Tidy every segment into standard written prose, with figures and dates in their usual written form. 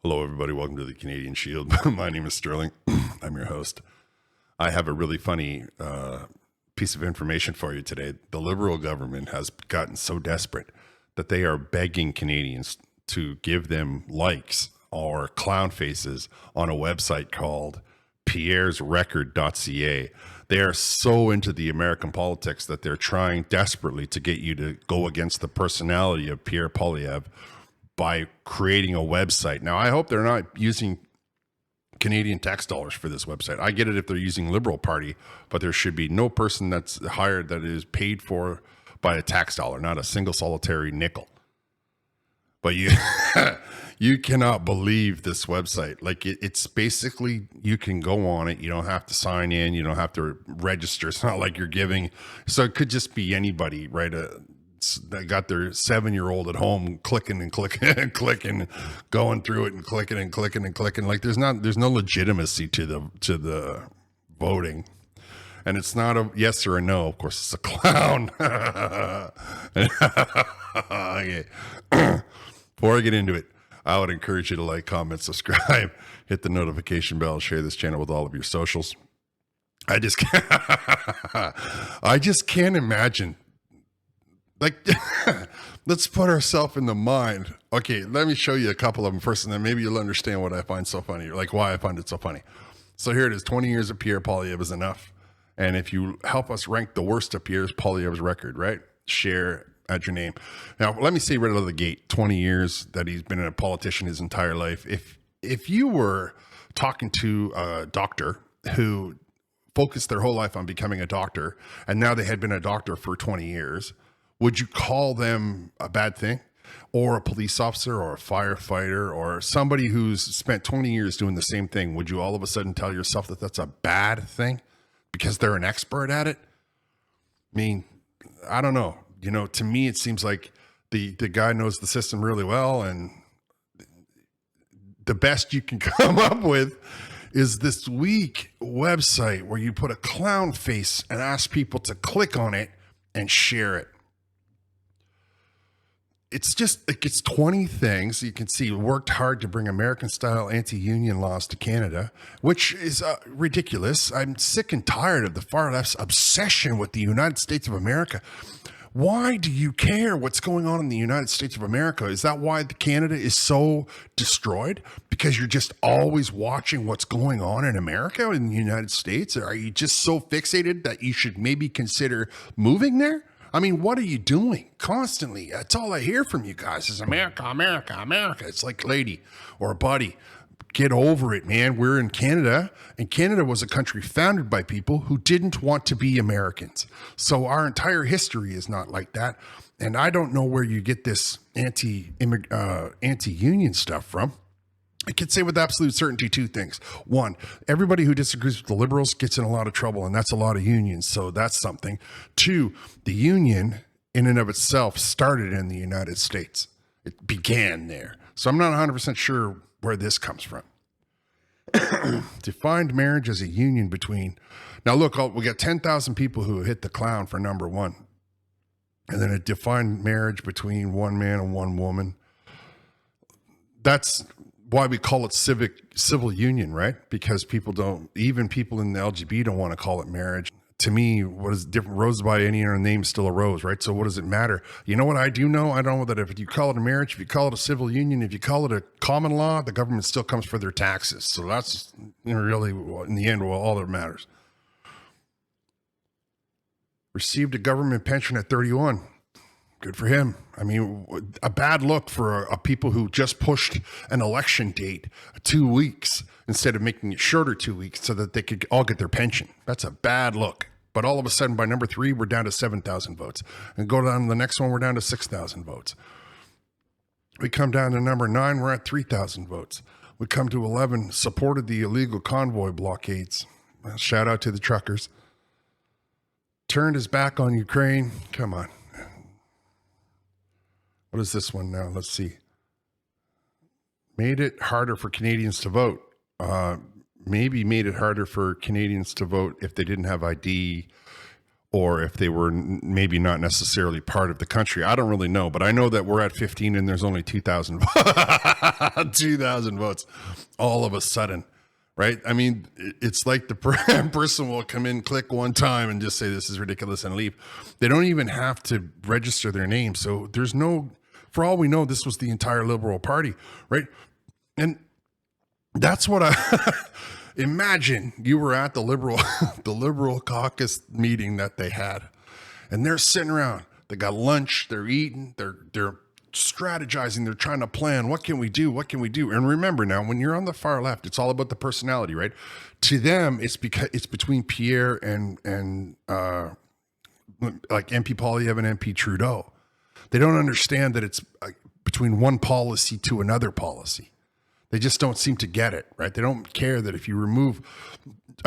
Hello, everybody. Welcome to the Canadian Shield. My name is Sterling. I'm your host. I have a really funny piece of information for you today. The Liberal government has gotten so desperate that they are begging Canadians to give them likes or clown faces on a website called pierresrecord.ca. They are so into the American politics that they're trying desperately to get you to go against the personality of Pierre Poilievre by creating a website. Now, I hope they're not using Canadian tax dollars for this website. I get it if they're using Liberal Party, but there should be no person that's hired that is paid for by a tax dollar, not a single solitary nickel. But you you cannot believe this website. Like it's basically, you can go on it. You don't have to sign in. You don't have to register. It's not like you're giving. So it could just be anybody, right? That got their 7-year-old at home clicking and clicking and clicking, going through it and clicking and clicking and clicking. Like there's no legitimacy to the voting. And it's not a yes or a no. Of course, it's a clown. Okay. Before I get into it, I would encourage you to like, comment, subscribe, hit the notification bell, share this channel with all of your socials. I just can't imagine. Like, let's put ourselves in the mind. Okay, let me show you a couple of them first, and then maybe you'll understand what I find so funny, or like why I find it so funny. So here it is. 20 years of Pierre Poilievre is enough. And if you help us rank the worst of Pierre Poilievre's record, right? Share at your name. Now, let me say right out of the gate, 20 years that he's been a politician his entire life. If you were talking to a doctor who focused their whole life on becoming a doctor, and now they had been a doctor for 20 years, would you call them a bad thing? Or a police officer or a firefighter or somebody who's spent 20 years doing the same thing? Would you all of a sudden tell yourself that that's a bad thing because they're an expert at it? I mean, I don't know. You know, to me, it seems like the guy knows the system really well, and the best you can come up with is this weak website where you put a clown face and ask people to click on it and share it. It's just like it's 20 things. You can see worked hard to bring American-style anti-union laws to Canada, which is ridiculous. I'm sick and tired of the far left's obsession with the United States of America. Why do you care what's going on in the United States of America? Is that why Canada is so destroyed? Because you're just always watching what's going on in America, in the United States? Are you just so fixated that you should maybe consider moving there? I mean, what are you doing constantly? That's all I hear from you guys is America, America, America. It's like, lady or buddy, get over it, man. We're in Canada, and Canada was a country founded by people who didn't want to be Americans. So our entire history is not like that. And I don't know where you get this anti-union stuff from. I can say with absolute certainty two things. One, everybody who disagrees with the Liberals gets in a lot of trouble, and that's a lot of unions, so that's something. Two, the union in and of itself started in the United States. It began there. So I'm not 100% sure where this comes from. Defined marriage as a union between... Now look, we got 10,000 people who hit the clown for number one. And then a defined marriage between one man and one woman. That's why we call it civil union, right? Because even people in the LGBT don't want to call it marriage. To me, what is different? Rose by any other name is still a rose, right? So what does it matter? You know what I do know? I know that if you call it a marriage, if you call it a civil union, if you call it a common law, the government still comes for their taxes. So that's really, in the end, all that matters. Received a government pension at 31. Good for him. I mean, a bad look for a people who just pushed an election date 2 weeks instead of making it shorter 2 weeks so that they could all get their pension. That's a bad look. But all of a sudden, by number 3, we're down to 7,000 votes. And go down to the next one, we're down to 6,000 votes. We come down to number 9, we're at 3,000 votes. We come to 11, supported the illegal convoy blockades. Well, shout out to the truckers. Turned his back on Ukraine. Come on. What is this one now? Let's see. Made it harder for Canadians to vote. Maybe made it harder for Canadians to vote if they didn't have ID or if they were maybe not necessarily part of the country. I don't really know, but I know that we're at 15 and there's only 2,000 2,000 votes all of a sudden, right? I mean, it's like the person will come in, click one time and just say, this is ridiculous and leave. They don't even have to register their name. So there's no, for all we know, this was the entire Liberal Party, right? And that's what I imagine you were at the Liberal caucus meeting that they had, and they're sitting around. They got lunch. They're eating. They're strategizing. They're trying to plan. What can we do? What can we do? And remember now, when you're on the far left, it's all about the personality, right? To them, it's because it's between Pierre and like MP Poilievre and MP Trudeau. They don't understand that it's between one policy to another policy. They just don't seem to get it, right? They don't care that if you remove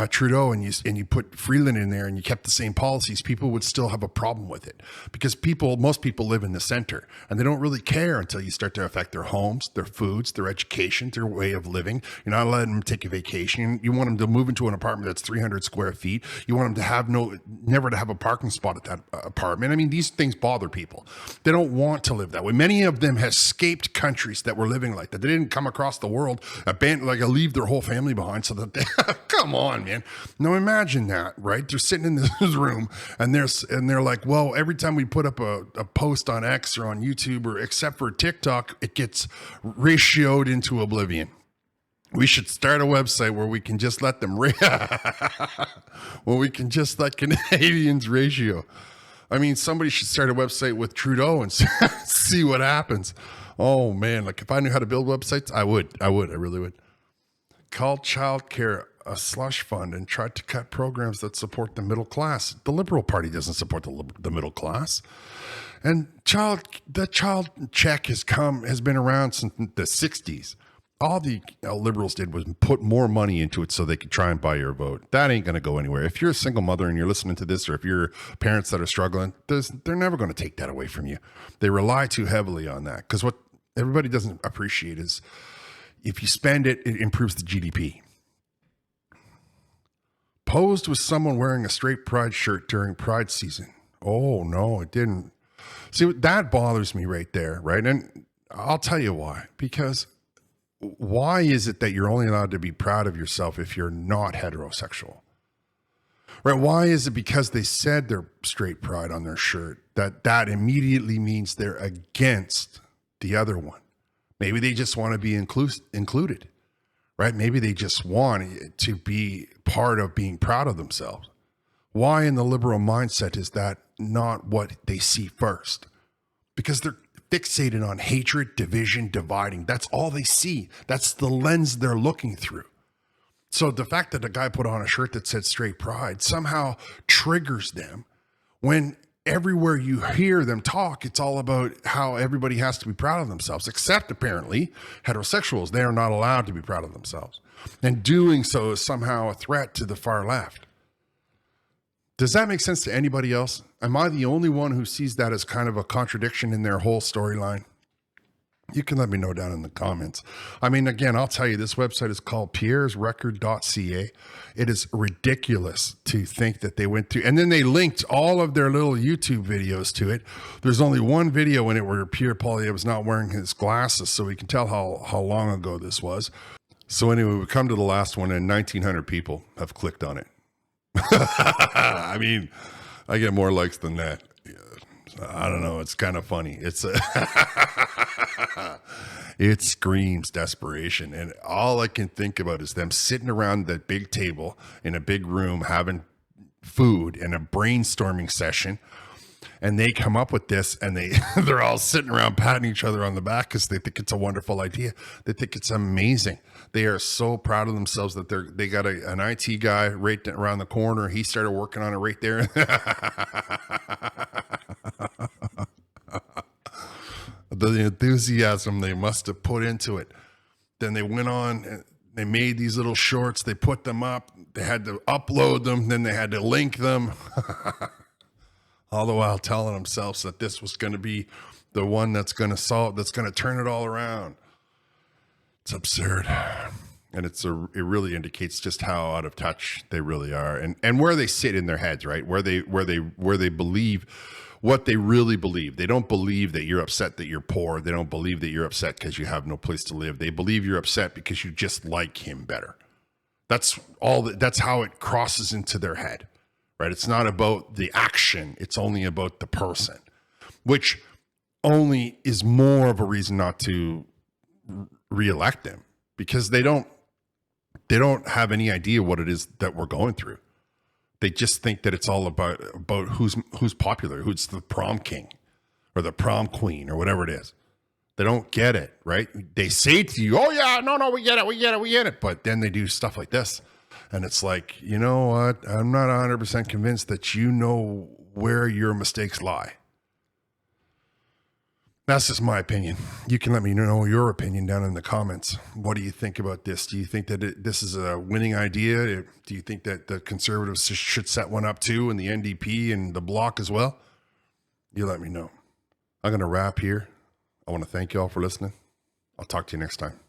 Trudeau and you put Freeland in there and you kept the same policies, people would still have a problem with it, because most people live in the center and they don't really care until you start to affect their homes, their foods, their education, their way of living. You're not letting them take a vacation. You want them to move into an apartment that's 300 square feet. You want them to have never to have a parking spot at that apartment. I mean, these things bother people. They don't want to live that way. Many of them have escaped countries that were living like that. They didn't come across the world, leave their whole family behind so that they, come on, man. Now imagine that, right? They're sitting in this room and they're like, well, every time we put up a post on X or on YouTube, or except for TikTok, it gets ratioed into oblivion. We should start a website where we can just let them let Canadians ratio. I mean, somebody should start a website with Trudeau and see what happens. Oh man, like if I knew how to build websites, I really would. Call childcare a slush fund and try to cut programs that support the middle class. The Liberal Party doesn't support the middle class. And the child check has been around since the 60s. All the Liberals did was put more money into it so they could try and buy your vote. That ain't going to go anywhere. If you're a single mother and you're listening to this, or if you're parents that are struggling, they're never going to take that away from you. They rely too heavily on that, because what everybody doesn't appreciate is if you spend it, it improves the GDP. Posed with someone wearing a straight pride shirt during pride season. Oh, no, it didn't. See, that bothers me right there, right? And I'll tell you why. Because why is it that you're only allowed to be proud of yourself if you're not heterosexual? Right? Why is it because they said they're straight pride on their shirt that immediately means they're against the other one? Maybe they just want to be included, right? Maybe they just want to be part of being proud of themselves. Why in the liberal mindset is that not what they see first? Because they're fixated on hatred, division, dividing. That's all they see. That's the lens they're looking through. So the fact that a guy put on a shirt that said straight pride somehow triggers them, when everywhere you hear them talk, it's all about how everybody has to be proud of themselves, except apparently heterosexuals. They are not allowed to be proud of themselves. And doing so is somehow a threat to the far left. Does that make sense to anybody else? Am I the only one who sees that as kind of a contradiction in their whole storyline? You can let me know down in the comments. I mean, again, I'll tell you, this website is called pierresrecord.ca. It is ridiculous to think that they went through, and then they linked all of their little YouTube videos to it. There's only one video in it where Pierre Poilievre was not wearing his glasses, so we can tell how long ago this was. So anyway, we come to the last one, and 1,900 people have clicked on it. I mean, I get more likes than that. I don't know. It's kind of funny. It screams desperation. And all I can think about is them sitting around that big table in a big room having food and a brainstorming session. And they come up with this, and they're all sitting around patting each other on the back because they think it's a wonderful idea. They think it's amazing. They are so proud of themselves that they got an IT guy right around the corner. He started working on it right there. The enthusiasm they must have put into it. Then they went on and they made these little shorts. They put them up. They had to upload them. Then they had to link them. All the while telling themselves that this was going to be the one that's going to turn it all around. It's absurd. And it really indicates just how out of touch they really are, and where they sit in their heads, right? Where they believe what they really believe. They don't believe that you're upset that you're poor. They don't believe that you're upset because you have no place to live. They believe you're upset because you just like him better. That's how it crosses into their head, right? It's not about the action. It's only about the person, which only is more of a reason not to reelect them, because they don't have any idea what it is that we're going through. They just think that it's all about who's popular, who's the prom king or the prom queen or whatever it is. They don't get it, right? They say to you, oh yeah, no, we get it. But then they do stuff like this. And it's like, you know what? I'm not 100% convinced that you know where your mistakes lie. That's just my opinion. You can let me know your opinion down in the comments. What do you think about this? Do you think that this is a winning idea? Do you think that the Conservatives should set one up too, and the NDP and the Bloc as well? You let me know. I'm going to wrap here. I want to thank you all for listening. I'll talk to you next time.